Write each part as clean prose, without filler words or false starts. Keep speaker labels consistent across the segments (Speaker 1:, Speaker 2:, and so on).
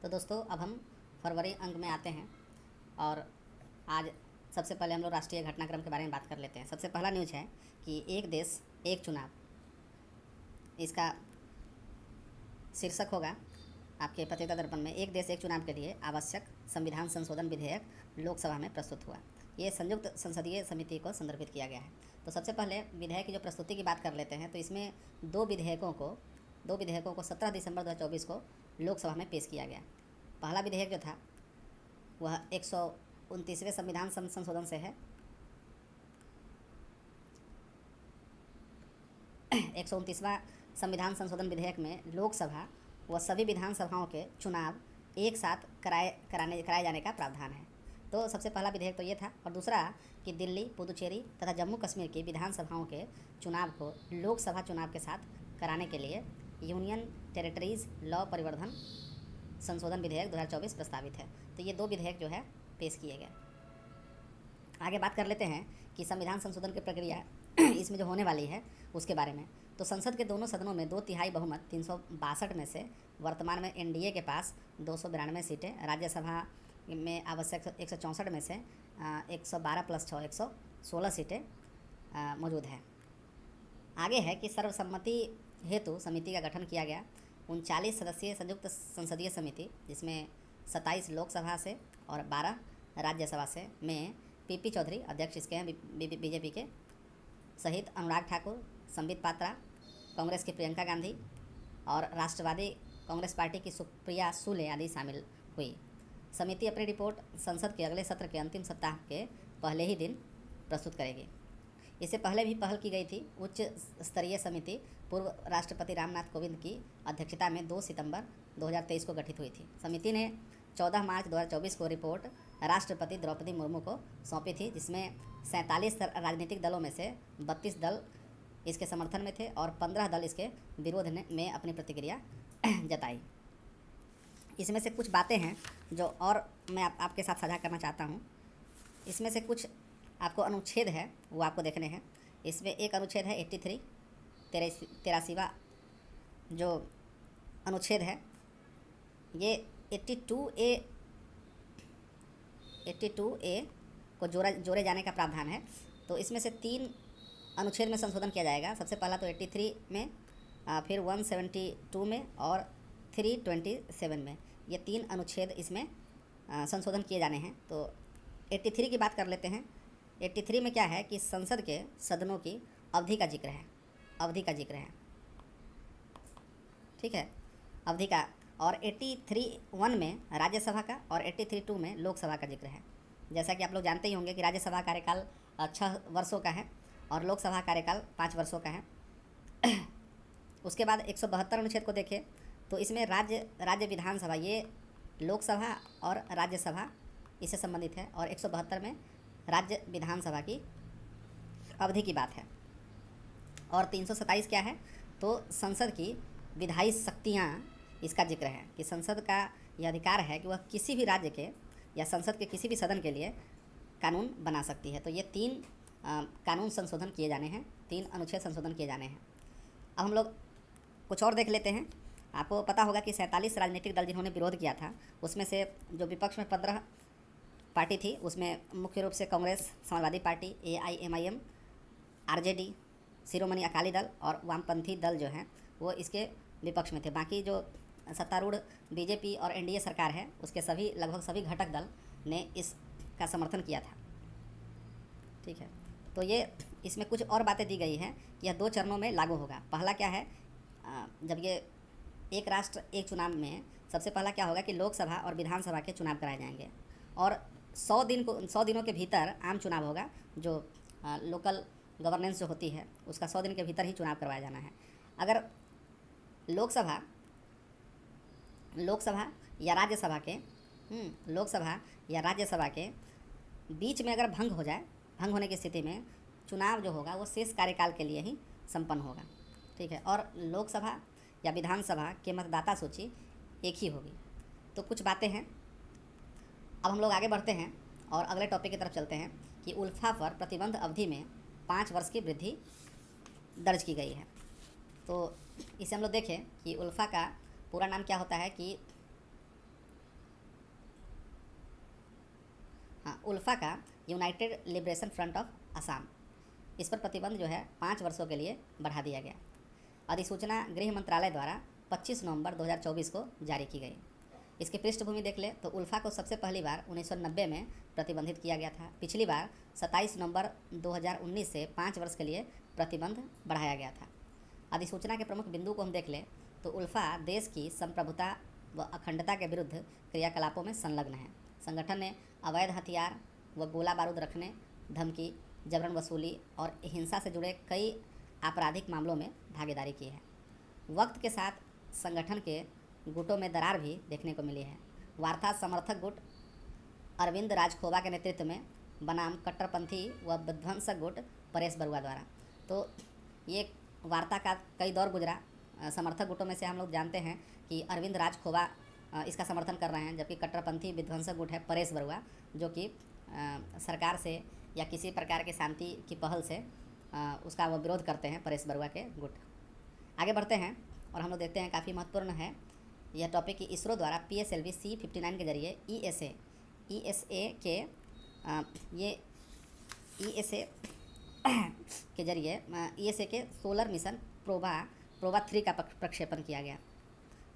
Speaker 1: तो दोस्तों अब हम फरवरी अंक में आते हैं और आज सबसे पहले हम लोग राष्ट्रीय घटनाक्रम के बारे में बात कर लेते हैं। सबसे पहला न्यूज़ है कि एक देश एक चुनाव, इसका शीर्षक होगा आपके पत्रिका दर्पण में। एक देश एक चुनाव के लिए आवश्यक संविधान संशोधन विधेयक लोकसभा में प्रस्तुत हुआ। ये संयुक्त संसदीय समिति को संदर्भित किया गया है। तो सबसे पहले विधेयक की जो प्रस्तुति की बात कर लेते हैं, तो इसमें दो विधेयकों को 17 दिसंबर 2024 को लोकसभा में पेश किया गया। पहला विधेयक जो था वह 129वें संविधान संशोधन से है। 129वां संविधान संशोधन विधेयक में लोकसभा व सभी विधानसभाओं के चुनाव एक साथ कराए जाने का प्रावधान है। तो सबसे पहला विधेयक तो ये था। और दूसरा कि दिल्ली, पुदुचेरी तथा जम्मू कश्मीर की विधानसभाओं के चुनाव को लोकसभा चुनाव के साथ कराने के लिए यूनियन टेरिटरीज लॉ परिवर्धन संशोधन विधेयक 2024 प्रस्तावित है। तो ये दो विधेयक जो है पेश किए गए। आगे बात कर लेते हैं कि संविधान संशोधन की प्रक्रिया इसमें जो होने वाली है उसके बारे में। तो संसद के दोनों सदनों में 2/3 बहुमत 362 में से वर्तमान में एनडीए के पास 292 सीटें, राज्यसभा में आवश्यक 164 में से 112 + 6 116 सीटें मौजूद है। आगे है कि सर्वसम्मति हेतु समिति का गठन किया गया। 39 सदस्यीय संयुक्त संसदीय समिति, जिसमें 27 लोकसभा से और 12 राज्यसभा से, में पीपी चौधरी अध्यक्ष इसके हैं, बीजेपी के, सहित अनुराग ठाकुर, संबित पात्रा, कांग्रेस की प्रियंका गांधी और राष्ट्रवादी कांग्रेस पार्टी की सुप्रिया सुले आदि शामिल हुई। समिति अपनी रिपोर्ट संसद के अगले सत्र के अंतिम सप्ताह के पहले ही दिन प्रस्तुत करेगी। इससे पहले भी पहल की गई थी। उच्च स्तरीय समिति पूर्व राष्ट्रपति रामनाथ कोविंद की अध्यक्षता में 2 सितंबर 2023 को गठित हुई थी। समिति ने 14 मार्च 2024 को रिपोर्ट राष्ट्रपति द्रौपदी मुर्मू को सौंपी थी, जिसमें 47 राजनीतिक दलों में से 32 दल इसके समर्थन में थे और 15 दल इसके विरोध में अपनी प्रतिक्रिया जताई। इसमें से कुछ बातें हैं जो और मैं आपके साथ साझा करना चाहता हूँ। इसमें से कुछ आपको अनुच्छेद है वो आपको देखने हैं। इसमें एक अनुच्छेद है 83 83वां जो अनुच्छेद है, ये 82A को जोड़े जाने का प्रावधान है। तो इसमें से 3 अनुच्छेद में संशोधन किया जाएगा। सबसे पहला तो 83 में, फिर 172 में और 327 में। ये 3 अनुच्छेद इसमें संशोधन किए जाने हैं। तो 83 की बात कर लेते हैं। 83 में क्या है कि संसद के सदनों की अवधि का जिक्र है, ठीक है, अवधि का। और 83(1) में राज्यसभा का और 83(2) में लोकसभा का जिक्र है। जैसा कि आप लोग जानते ही होंगे कि राज्यसभा कार्यकाल 6 वर्षों का है और लोकसभा कार्यकाल 5 वर्षों का है। उसके बाद 172 अनुच्छेद को देखें तो इसमें राज्य विधानसभा, ये लोकसभा और राज्यसभा इससे संबंधित है, और 172 में राज्य विधानसभा की अवधि की बात है। और 327 क्या है, तो संसद की विधायी शक्तियाँ, इसका जिक्र है कि संसद का यह अधिकार है कि वह किसी भी राज्य के या संसद के किसी भी सदन के लिए कानून बना सकती है। तो ये 3 कानून संशोधन किए जाने हैं, 3 अनुच्छेद संशोधन किए जाने हैं। अब हम लोग कुछ और देख लेते हैं। आपको पता होगा कि 47 राजनीतिक दल जिन्होंने विरोध किया था, उसमें से जो विपक्ष में 15 पार्टी थी, उसमें मुख्य रूप से Congress, Samajwadi party, AIMIM, RJD, Shiromani Akali Dal और वामपंथी दल जो हैं वो इसके विपक्ष में थे। बाकी जो सत्तारूढ़ बीजेपी और एनडीए सरकार है, उसके लगभग सभी घटक दल ने इसका समर्थन किया था, ठीक है। तो ये इसमें कुछ और बातें दी गई हैं कि यह 2 चरणों में लागू होगा। पहला क्या है, जब ये एक राष्ट्र एक चुनाव में सबसे पहला क्या होगा कि लोकसभा और विधानसभा के चुनाव कराए जाएंगे और 100 दिनों के भीतर आम चुनाव होगा। जो लोकल गवर्नेंस जो होती है उसका 100 दिन के भीतर ही चुनाव करवाया जाना है। अगर लोकसभा या राज्यसभा के बीच में अगर भंग होने की स्थिति में चुनाव जो होगा वो शेष कार्यकाल के लिए ही संपन्न होगा, ठीक है। और लोकसभा या विधानसभा के मतदाता सूची एक ही होगी। तो कुछ बातें हैं। अब हम लोग आगे बढ़ते हैं और अगले टॉपिक की तरफ चलते हैं कि उल्फा पर प्रतिबंध अवधि में 5 वर्ष की वृद्धि दर्ज की गई है। तो इसे हम लोग देखें कि उल्फा का पूरा नाम क्या होता है कि हाँ, उल्फा का United liberation front of Assam, इस पर प्रतिबंध जो है 5 वर्षों के लिए बढ़ा दिया गया। अधिसूचना गृह मंत्रालय द्वारा 25 नवंबर 2024 को जारी की गई। इसकी पृष्ठभूमि देख ले तो उल्फा को सबसे पहली बार 1990 में प्रतिबंधित किया गया था। पिछली बार 27 नवंबर 2019 से 5 वर्ष के लिए प्रतिबंध बढ़ाया गया था। अधिसूचना के प्रमुख बिंदु को हम देख लें तो उल्फा देश की संप्रभुता व अखंडता के विरुद्ध क्रियाकलापों में संलग्न है। संगठन ने अवैध हथियार व गोला बारूद रखने, धमकी, जबरन वसूली और हिंसा से जुड़े कई आपराधिक मामलों में भागीदारी की है। वक्त के साथ संगठन के गुटों में दरार भी देखने को मिली है। वार्ता समर्थक गुट अरविंद राजखोवा के नेतृत्व में बनाम कट्टरपंथी व विध्वंसक गुट परेश बरुआ द्वारा। तो ये वार्ता का कई दौर गुजरा। समर्थक गुटों में से हम लोग जानते हैं कि अरविंद राजखोवा इसका समर्थन कर रहे हैं, जबकि कट्टरपंथी विध्वंसक गुट है परेश बरुआ, जो कि सरकार से या किसी प्रकार के शांति की पहल से उसका वो विरोध करते हैं, परेश बरुआ के गुट। आगे बढ़ते हैं और हम लोग देखते हैं काफ़ी महत्वपूर्ण है यह टॉपिक कि इसरो द्वारा PSLV C-59 के जरिए ESA के सोलर मिशन प्रोबा 3 का प्रक्षेपण किया गया।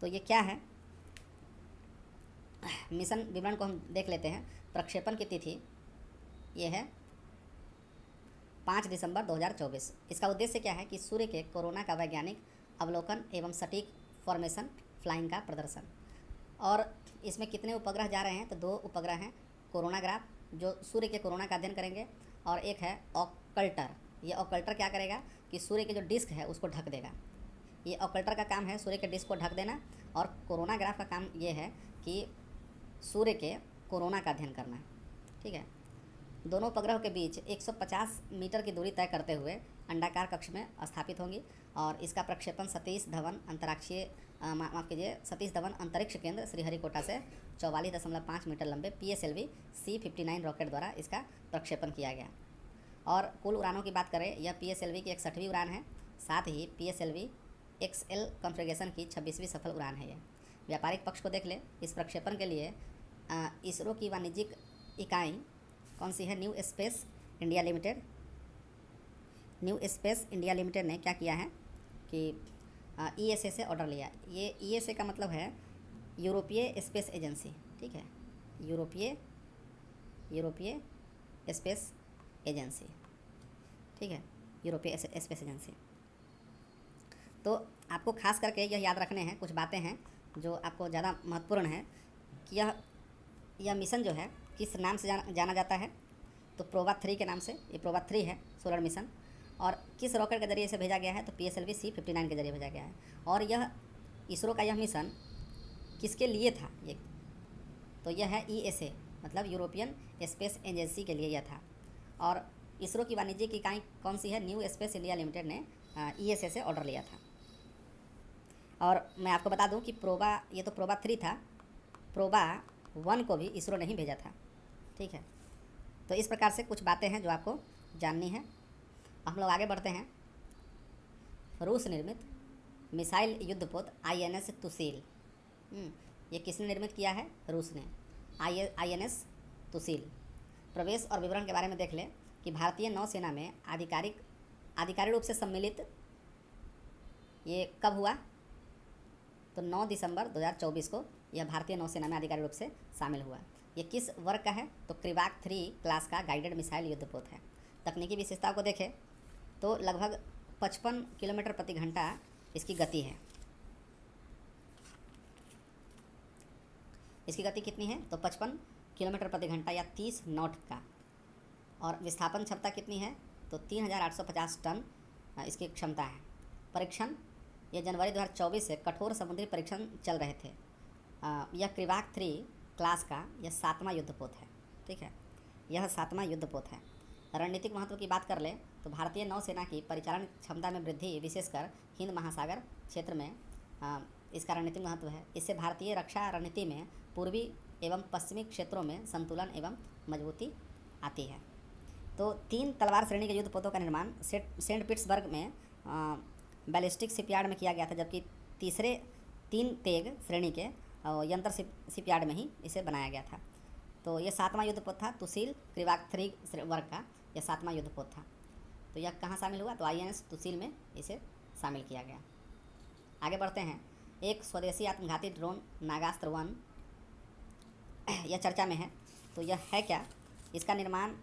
Speaker 1: तो ये क्या है, मिशन विवरण को हम देख लेते हैं। प्रक्षेपण की तिथि ये है 5 दिसंबर 2024। इसका उद्देश्य क्या है कि सूर्य के कोरोना का वैज्ञानिक अवलोकन एवं सटीक फॉर्मेशन फ्लाइंग का प्रदर्शन। और इसमें कितने उपग्रह जा रहे हैं, तो 2 उपग्रह हैं। कोरोनाग्राफ जो सूर्य के कोरोना का अध्ययन करेंगे, और एक है ऑकल्टर। ये ऑकल्टर क्या करेगा कि सूर्य के जो डिस्क है उसको ढक देगा। ये ऑकल्टर का काम है सूर्य के डिस्क को ढक देना, और कोरोनाग्राफ का काम ये है कि सूर्य के कोरोना का अध्ययन करना। ठीक है। दोनों उपग्रहों के बीच 150 मीटर की दूरी तय करते हुए अंडाकार कक्ष में स्थापित होंगी, और इसका प्रक्षेपण सतीश धवन अंतरिक्ष केंद्र श्रीहरिकोटा से 44.5 मीटर लंबे PSLV C-59 रॉकेट द्वारा इसका प्रक्षेपण किया गया। और कुल उड़ानों की बात करें, यह PSLV की 61वीं उड़ान है। साथ ही PSLV XL कॉन्फ़िगरेशन की 26वीं सफल उड़ान है। यह व्यापारिक पक्ष को देख ले, इस प्रक्षेपण के लिए इसरो की वाणिज्यिक इकाई कौन सी है, न्यू स्पेस इंडिया लिमिटेड ने क्या किया है कि ESA से ऑर्डर लिया। ये ESA का मतलब है यूरोपीय स्पेस एजेंसी। ठीक है, यूरोपीय स्पेस एजेंसी। ठीक है, यूरोपीय स्पेस एजेंसी। तो आपको खास करके यह याद रखने हैं, कुछ बातें हैं जो आपको ज़्यादा महत्वपूर्ण है कि यह मिशन जो है किस नाम से जाना जाता है, तो प्रोबा 3 के नाम से। ये प्रोबा 3 है सोलर मिशन। और किस रॉकेट के जरिए इसे भेजा गया है, तो PSLV C-59 के जरिए भेजा गया है। और यह इसरो का यह मिशन किसके लिए था, ये तो यह है ESA मतलब यूरोपियन स्पेस एजेंसी के लिए यह था। और इसरो की वाणिज्यिक इकाई कौन सी है, न्यू स्पेस इंडिया लिमिटेड ने ESA से ऑर्डर लिया था। और मैं आपको बता दूं कि ये तो प्रोबा 3 था, प्रोबा 1 को भी इसरो ने ही भेजा था। ठीक है, तो इस प्रकार से कुछ बातें हैं जो आपको जाननी है। हम लोग आगे बढ़ते हैं। रूस निर्मित मिसाइल युद्धपोत INS तुसील, ये किसने निर्मित किया है, रूस ने। INS तुसील प्रवेश और विवरण के बारे में देख लें कि भारतीय नौसेना में आधिकारिक रूप से सम्मिलित ये कब हुआ, तो 9 दिसंबर 2024 को यह भारतीय नौसेना में आधिकारिक रूप से शामिल हुआ। ये किस वर्ग का है, तो क्रिवाक 3 क्लास का गाइडेड मिसाइल युद्धपोत है। तकनीकी विशेषताओं को देखें तो लगभग 55 किलोमीटर प्रति घंटा इसकी गति है। इसकी गति कितनी है, तो 55 किलोमीटर प्रति घंटा या 30 नॉट का। और विस्थापन क्षमता कितनी है, तो 3850 टन इसकी क्षमता है। परीक्षण, यह जनवरी 2024 से कठोर समुद्री परीक्षण चल रहे थे। यह क्रिवाक 3 क्लास का यह 7वां युद्धपोत है। ठीक है, यह 7वां युद्धपोत है। रणनीतिक महत्व की बात कर लें तो भारतीय नौसेना की परिचालन क्षमता में वृद्धि, विशेषकर हिंद महासागर क्षेत्र में इसका रणनीतिक महत्व है। इससे भारतीय रक्षा रणनीति में पूर्वी एवं पश्चिमी क्षेत्रों में संतुलन एवं मजबूती आती है। तो 3 तलवार श्रेणी के युद्धपोतों का निर्माण सेंट पीटर्सबर्ग में बैलिस्टिक शिपयार्ड में किया गया था, जबकि तीसरे 3 तेग श्रेणी के यंत्र शिपयार्ड में ही इसे बनाया गया था। तो ये 7वां युद्धपोत था तुसील क्रिवाक्थरी वर्ग का, यह 7वां युद्धपोत था। तो यह कहाँ शामिल हुआ? तो INS तुसील में इसे शामिल किया गया। आगे बढ़ते हैं। एक स्वदेशी आत्मघाती ड्रोन नागास्त्र 1 यह चर्चा में है। तो यह है क्या? इसका निर्माण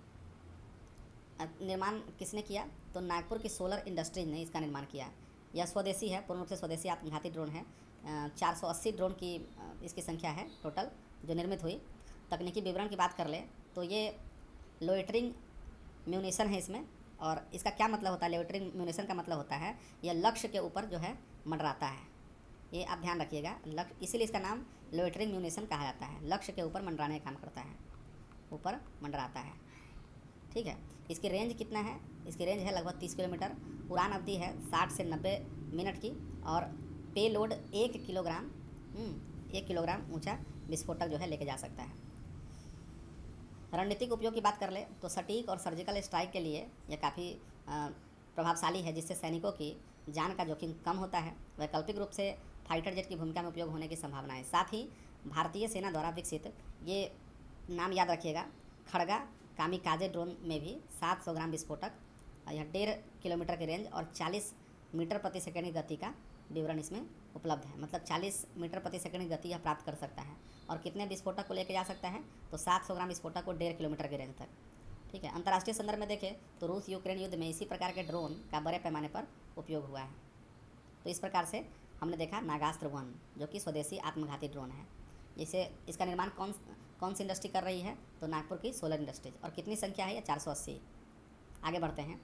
Speaker 1: किसने किया? तो नागपुर की सोलर इंडस्ट्रीज ने इसका निर्माण किया। यह स्वदेशी है, पूर्ण रूप से स्वदेशी आत्मघाती ड्रोन है। 480 ड्रोन की इसकी संख्या है टोटल जो निर्मित हुई। तकनीकी विवरण की बात कर ले तो ये लोइटरिंग म्यूनिशन है इसमें। और इसका क्या मतलब होता है? लोइटरिंग म्यूनिशन का मतलब होता है यह लक्ष्य के ऊपर जो है मंडराता है। ये आप ध्यान रखिएगा, लक्ष्य, इसीलिए इसका नाम लोइटरिंग म्यूनिशन कहा जाता है। लक्ष्य के ऊपर मंडराने का काम करता है, ऊपर मंडराता है। ठीक है। इसकी रेंज कितना है? इसकी रेंज है लगभग 30 किलोमीटर। उड़ान अवधि है 60 से 90 मिनट की। और पे लोड 1 किलोग्राम 1 किलोग्राम ऊंचा विस्फोटक जो है लेके जा सकता है। रणनीतिक उपयोग की बात कर ले तो सटीक और सर्जिकल स्ट्राइक के लिए यह काफ़ी प्रभावशाली है, जिससे सैनिकों की जान का जोखिम कम होता है। वैकल्पिक रूप से फाइटर जेट की भूमिका में उपयोग होने की संभावना है। साथ ही भारतीय सेना द्वारा विकसित, ये नाम याद रखिएगा, खड़गा कामिकाजे ड्रोन में भी 700 ग्राम विस्फोटक, यह 1.5 किलोमीटर की रेंज और 40 मीटर प्रति सेकंड की गति का विवरण इसमें उपलब्ध है। मतलब 40 मीटर प्रति सेकंड की गति यह प्राप्त कर सकता है। और कितने विस्फोटक को लेकर जा सकता है? तो 700 ग्राम विस्फोटक को 1.5 किलोमीटर की रेंज तक। ठीक है। अंतर्राष्ट्रीय संदर्भ में देखें तो रूस यूक्रेन युद्ध में इसी प्रकार के ड्रोन का बड़े पैमाने पर उपयोग हुआ है। तो इस प्रकार से हमने देखा नागास्त्र 1 जो कि स्वदेशी आत्मघाती ड्रोन है। जिसे इसका निर्माण कौन सी इंडस्ट्री कर रही है? तो नागपुर की सोलर इंडस्ट्रीज। और कितनी संख्या है? 480। आगे बढ़ते हैं।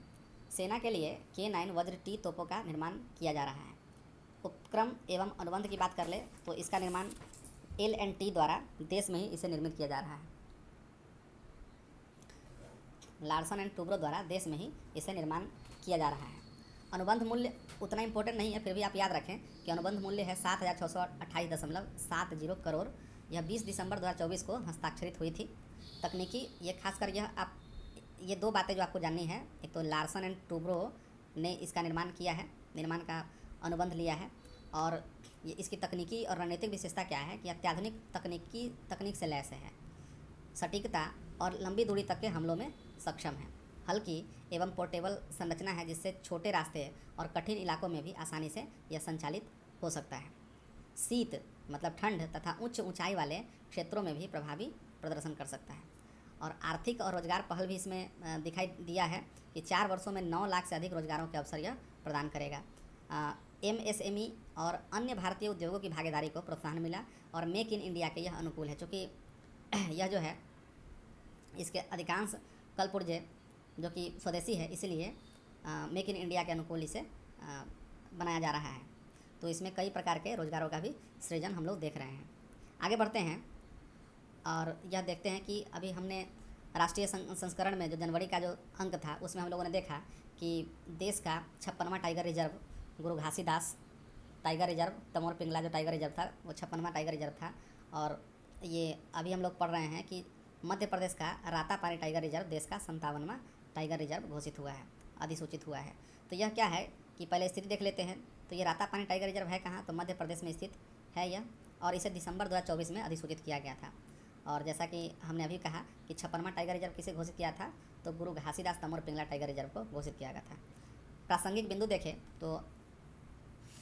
Speaker 1: सेना के लिए K9 वज्र T तोपों का निर्माण किया जा रहा है। उपक्रम एवं अनुबंध की बात कर ले तो इसका निर्माण L&T द्वारा देश में ही इसे निर्मित किया जा रहा है। लार्सन एंड टूब्रो द्वारा देश में ही इसे निर्माण किया जा रहा है। अनुबंध मूल्य उतना इंपॉर्टेंट नहीं है, फिर भी आप याद रखें कि अनुबंध मूल्य है 7,628.70 करोड़। यह 20 दिसंबर 2024 को हस्ताक्षरित हुई थी। तकनीकी, ये खासकर यह आप ये 2 बातें जो आपको जाननी है, एक तो लार्सन एंड टूब्रो ने इसका निर्माण किया है, निर्माण का अनुबंध लिया है। और ये इसकी तकनीकी और रणनीतिक विशेषता क्या है कि अत्याधुनिक तकनीक से लैस है, सटीकता और लंबी दूरी तक के हमलों में सक्षम है। हल्की एवं पोर्टेबल संरचना है, जिससे छोटे रास्ते और कठिन इलाकों में भी आसानी से यह संचालित हो सकता है। शीत मतलब ठंड तथा उच्च ऊंचाई वाले क्षेत्रों में भी प्रभावी प्रदर्शन कर सकता है। और आर्थिक और रोजगार पहल भी इसमें दिखाई दिया है कि 4 वर्षों में 9 लाख से अधिक रोजगारों के अवसर यह प्रदान करेगा। MSME और अन्य भारतीय उद्योगों की भागीदारी को प्रोत्साहन मिला और मेक इन इंडिया के यह अनुकूल है, चूँकि यह जो है इसके अधिकांश कलपुर्जे जो कि स्वदेशी है, इसीलिए मेक इन इंडिया के अनुकूल इसे बनाया जा रहा है। तो इसमें कई प्रकार के रोजगारों का भी सृजन हम लोग देख रहे हैं। आगे बढ़ते हैं और यह देखते हैं कि अभी हमने राष्ट्रीय संस्करण में जो जनवरी का जो अंक था उसमें हम लोगों ने देखा कि देश का 56वां टाइगर रिजर्व गुरु घासीदास टाइगर रिजर्व, तमोर पिंगला जो टाइगर रिजर्व था वो 56वां टाइगर रिजर्व था। और ये अभी हम लोग पढ़ रहे हैं कि मध्य प्रदेश का रातापानी टाइगर रिजर्व देश का 57वां टाइगर रिजर्व घोषित हुआ है, अधिसूचित हुआ है। तो यह क्या है कि पहले स्थिति देख लेते हैं। तो ये रातापानी टाइगर रिजर्व है कहाँ? तो मध्य प्रदेश में स्थित है यह, और इसे दिसंबर 2024 में अधिसूचित किया गया था। और जैसा कि हमने अभी कहा कि 56वां टाइगर रिजर्व किसे घोषित किया था? तो गुरु घासीदास तमोर पिंगला टाइगर रिजर्व को घोषित किया गया था। प्रासंगिक बिंदु देखें तो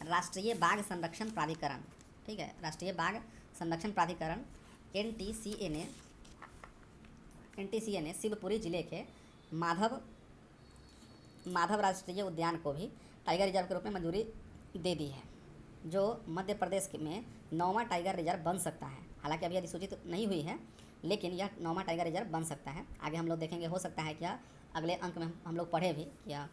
Speaker 1: राष्ट्रीय बाघ संरक्षण प्राधिकरण, ठीक है, राष्ट्रीय बाघ संरक्षण प्राधिकरण NTCA ने शिवपुरी जिले के माधव राष्ट्रीय उद्यान को भी टाइगर रिजर्व के रूप में मंजूरी दे दी है, जो मध्य प्रदेश में 9वां टाइगर रिजर्व बन सकता है। हालांकि अभी अधिसूचित नहीं हुई है, लेकिन यह 9वां टाइगर रिजर्व बन सकता है। आगे हम लोग देखेंगे, हो सकता है क्या अगले अंक में हम लोग पढ़े भी या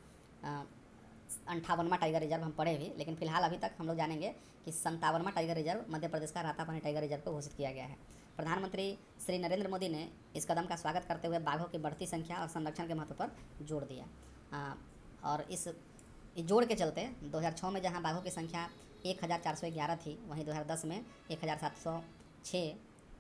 Speaker 1: 58वां टाइगर रिजर्व हम पढ़े भी, लेकिन फिलहाल अभी तक हम लोग जानेंगे कि 57वां टाइगर रिजर्व मध्य प्रदेश का रातापानी टाइगर रिजर्व को घोषित किया गया है। प्रधानमंत्री श्री नरेंद्र मोदी ने इस कदम का स्वागत करते हुए बाघों की बढ़ती संख्या और संरक्षण के महत्व पर जोर दिया। और इस जोड़ के चलते 2006 में जहां बाघों की संख्या 1411 थी, वहीं 2010 में 1706,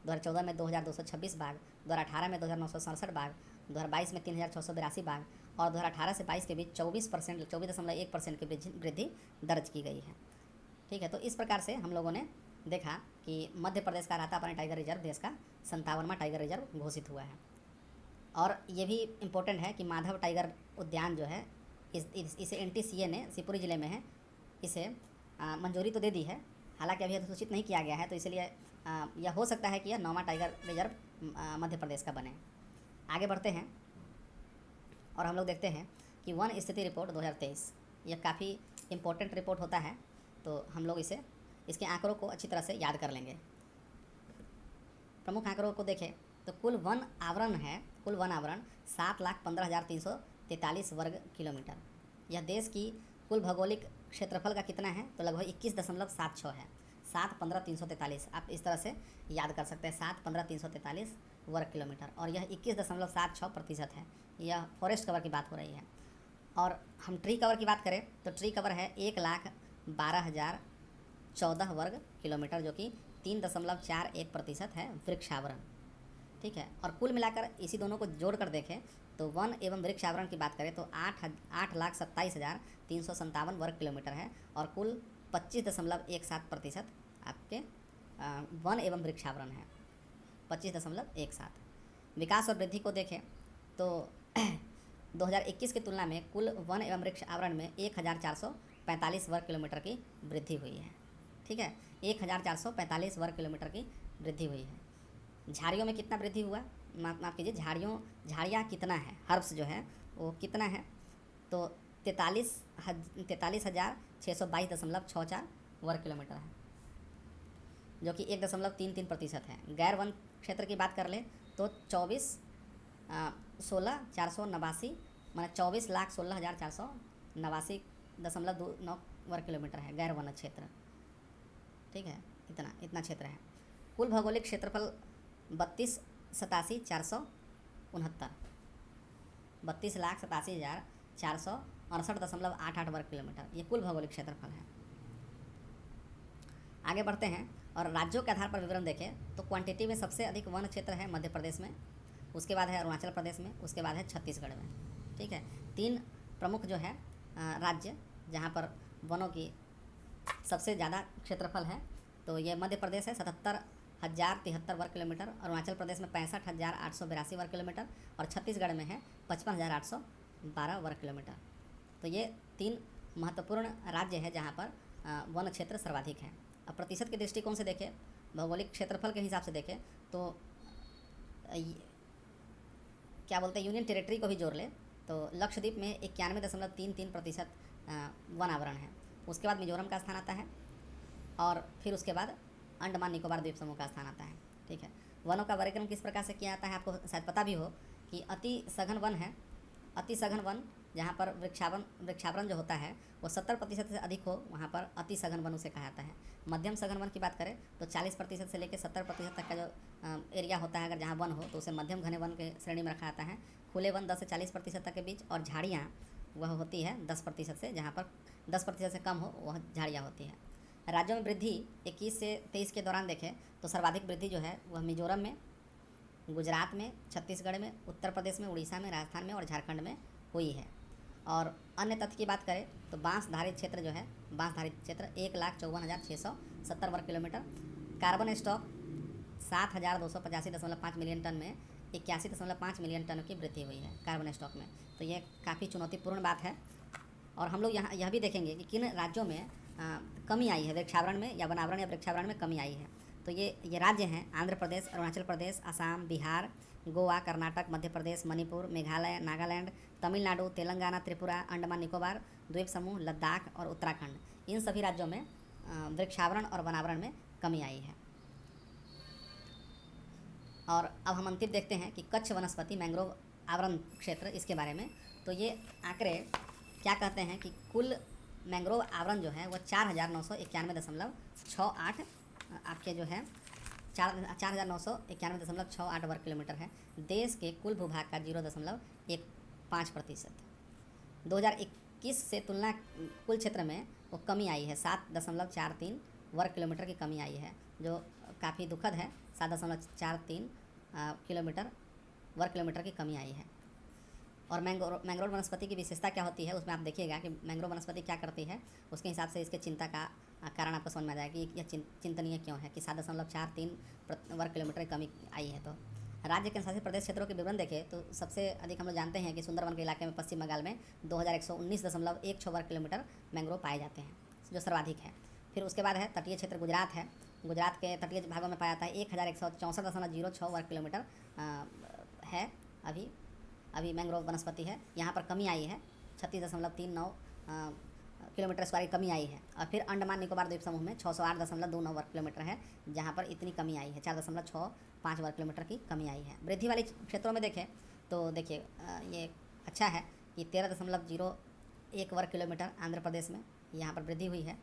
Speaker 1: 2014 में 2226 बाघ, 2018 में 2967 बाघ, 2022 में 3682 बाघ और 2018 से 22 के बीच 24.1% की वृद्धि दर्ज की गई है। ठीक है, तो इस प्रकार से हम लोगों ने देखा कि मध्य प्रदेश का रातापानी टाइगर रिजर्व देश का 57वां टाइगर रिजर्व घोषित हुआ है। और ये भी इम्पोर्टेंट है कि माधव टाइगर उद्यान जो है इसे NTCA ने शिवपुरी ज़िले में है, इसे मंजूरी तो दे दी है, हालांकि अभी अधिसूचित नहीं किया गया है, तो इसलिए यह हो सकता है कि यह 9वां टाइगर रिजर्व मध्य प्रदेश का बने। आगे बढ़ते हैं और हम लोग देखते हैं कि वन स्थिति रिपोर्ट 2023, यह काफ़ी इम्पोर्टेंट रिपोर्ट होता है, तो हम लोग इसके आंकड़ों को अच्छी तरह से याद कर लेंगे। प्रमुख आंकड़ों को देखें तो कुल वन आवरण 7,15,343 वर्ग किलोमीटर। यह देश की कुल भौगोलिक क्षेत्रफल का कितना है, तो लगभग 21.76 है। 7,15,343 आप इस तरह से याद कर सकते हैं, 7,15,343 वर्ग किलोमीटर, और यह 21.76% है। यह फॉरेस्ट कवर की बात हो रही है। और हम ट्री कवर की बात करें तो ट्री कवर है 1,12,014 वर्ग किलोमीटर, जो कि 3.41% है वृक्षावरण। ठीक है, और कुल मिलाकर इसी दोनों को जोड़ कर देखें तो वन एवं वृक्षावरण की बात करें तो 8,27,357 वर्ग किलोमीटर है, और कुल 25.17% आपके वन एवं वृक्षावरण है, 25.17। विकास और वृद्धि को देखें तो 2021 की तुलना में कुल वन एवं वृक्ष आवरण में 1,445 वर्ग किलोमीटर की वृद्धि हुई है। ठीक है, 1,445 वर्ग किलोमीटर की वृद्धि हुई है। झाड़ियों में कितना वृद्धि हुआ, माफ़ कीजिए, झाड़ियाँ कितना है, हर्ब्स जो है वो कितना है, तो 43,622.64 वर्ग किलोमीटर है, जो कि 1.33% है। गैर वन क्षेत्र की बात कर ले तो 24,16,489 माने 24,16,489.29 वर्ग किलोमीटर है गैर वन क्षेत्र। ठीक है, इतना क्षेत्र है। कुल भौगोलिक क्षेत्रफल 32,87,469 32,87,468.88 वर्ग किलोमीटर, ये कुल भौगोलिक क्षेत्रफल है। आगे बढ़ते हैं और राज्यों के आधार पर विवरण देखें तो क्वांटिटी में सबसे अधिक वन क्षेत्र है मध्य प्रदेश में, उसके बाद है अरुणाचल प्रदेश में, उसके बाद है छत्तीसगढ़ में। ठीक है, 3 प्रमुख जो है राज्य जहाँ पर वनों की सबसे ज़्यादा क्षेत्रफल है, तो ये मध्य प्रदेश है 77,073 वर्ग किलोमीटर, अरुणाचल प्रदेश में 65,882 वर्ग किलोमीटर, और छत्तीसगढ़ में है 55,812 वर्ग किलोमीटर। तो ये 3 महत्वपूर्ण राज्य है जहाँ पर वन क्षेत्र सर्वाधिक है। अब प्रतिशत के दृष्टिकोण से देखें, भौगोलिक क्षेत्रफल के हिसाब से देखें तो क्या बोलते हैं, यूनियन टेरिटरी को भी जोड़ ले तो लक्षद्वीप में 91.33% वन आवरण है। उसके बाद मिजोरम का स्थान आता है, और फिर उसके बाद अंडमान निकोबार द्वीप समूह का स्थान आता है। ठीक है, वनों का वर्गीकरण किस प्रकार से किया जाता है, आपको शायद पता भी हो कि अति सघन वन है, अति सघन वन जहाँ पर वृक्षावरण जो होता है वो 70% से अधिक हो, वहाँ पर अति सघन वन उसे कहा जाता है। मध्यम सघन वन की बात करें तो 40% से लेकर 70% तक का जो एरिया होता है, अगर जहाँ वन हो तो उसे मध्यम घने वन के श्रेणी में रखा जाता है। खुले वन 10 से 40% तक के बीच, और झाड़ियाँ वह होती है 10% से, जहाँ पर 10% से कम हो वह झाड़ियाँ होती है। राज्यों में वृद्धि 21 से 23 के दौरान देखें तो सर्वाधिक वृद्धि जो है वह मिजोरम में, गुजरात में, छत्तीसगढ़ में, उत्तर प्रदेश में, उड़ीसा में, राजस्थान में और झारखंड में हुई है। और अन्य तथ्य की बात करें तो बांसधारी क्षेत्र जो है, बांसधारी क्षेत्र 1,54,670 वर्ग kilometre, carbon stock 7,285.5 million ton में 81.5 मिलियन टन की वृद्धि हुई है कार्बन स्टॉक में। तो यह काफ़ी चुनौतीपूर्ण बात है। और हम लोग यहाँ यह भी देखेंगे कि किन राज्यों में कमी आई है वृक्षावरण में, या वनावरण या वृक्षावरण में कमी आई है। तो ये राज्य हैं आंध्र प्रदेश, अरुणाचल प्रदेश, असम, बिहार, गोवा, कर्नाटक, मध्य प्रदेश, मणिपुर, मेघालय, नागालैंड, तमिलनाडु, तेलंगाना, त्रिपुरा, अंडमान निकोबार द्वीप समूह, लद्दाख और उत्तराखंड। इन सभी राज्यों में वृक्षावरण और वनावरण में कमी आई है। और अब हम अंतिम देखते हैं कि कच्छ वनस्पति मैंग्रोव आवरण क्षेत्र, इसके बारे में। तो ये आंकड़े क्या कहते हैं कि कुल मैंग्रोव आवरण जो है वह 4,991.68 आपके जो है 4,991.68 वर्ग किलोमीटर है। देश के कुल भूभाग का 0.15%। 2021 से तुलना कुल क्षेत्र में वो कमी आई है, 7.43 वर्ग किलोमीटर की कमी आई है, जो काफ़ी दुखद है। 7.43 वर्ग किलोमीटर की कमी आई है। और मैंग्रोव वनस्पति की विशेषता क्या होती है, उसमें आप देखिएगा कि मैंग्रोव वनस्पति क्या करती है, उसके हिसाब से इसके चिंता का कारण आपको समझ में आ जाएगा कि यह चिंतनीय क्यों है कि 7.43 वर्ग किलोमीटर की कमी आई है। तो राज्य के शासित प्रदेश क्षेत्रों के विवरण देखें तो सबसे अधिक हम लोग जानते हैं कि सुंदरवन के इलाके में पश्चिम बंगाल में 2119.16 वर्ग किलोमीटर मैंग्रोव पाए जाते हैं, जो सर्वाधिक है। फिर उसके बाद है तटीय क्षेत्र गुजरात है। गुजरात के तटीय भागों में पाया जाता है 1164.06 वर्ग किलोमीटर है। अभी मैंग्रोव वनस्पति है, यहाँ पर कमी आई है 36.39 किलोमीटर स्क्वायर की कमी आई है। और फिर अंडमान निकोबार द्वीप समूह में 608.29 वर्ग किलोमीटर है, जहाँ पर इतनी कमी आई है, 4.65 वर्ग किलोमीटर की कमी आई है। वृद्धि वाले क्षेत्रों में देखें तो देखिए ये अच्छा है कि 13.01 वर्ग किलोमीटर आंध्र प्रदेश में यहाँ पर वृद्धि हुई है।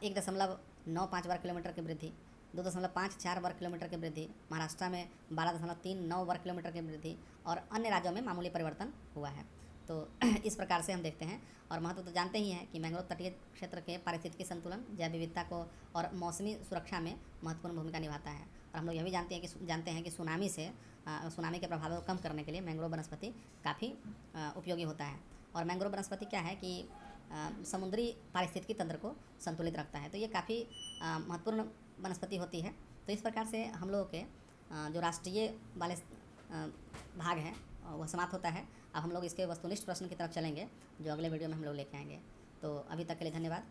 Speaker 1: 1.95 वर्ग किलोमीटर की वृद्धि, 2.54 वर्ग किलोमीटर की वृद्धि महाराष्ट्र में, 12.39 वर्ग किलोमीटर की वृद्धि, और अन्य राज्यों में मामूली परिवर्तन हुआ है। तो इस प्रकार से हम देखते हैं। और महत्व तो जानते ही हैं कि मैंग्रोव तटीय क्षेत्र के पारिस्थितिकी संतुलन, जैव विविधता को और मौसमी सुरक्षा में महत्वपूर्ण भूमिका निभाता है। और हम लोग यह भी जानते हैं कि सुनामी के प्रभाव को कम करने के लिए मैंग्रोव वनस्पति काफ़ी उपयोगी होता है। और मैंग्रोव वनस्पति क्या है कि समुद्री पारिस्थितिकी तंत्र को संतुलित रखता है, तो ये काफ़ी महत्वपूर्ण वनस्पति होती है। तो इस प्रकार से हम लोगों के जो राष्ट्रीय वाले भाग हैं वह समाप्त होता है। अब हम लोग इसके वस्तुनिष्ठ प्रश्न की तरफ चलेंगे, जो अगले वीडियो में हम लोग लेके आएंगे। तो अभी तक के लिए धन्यवाद।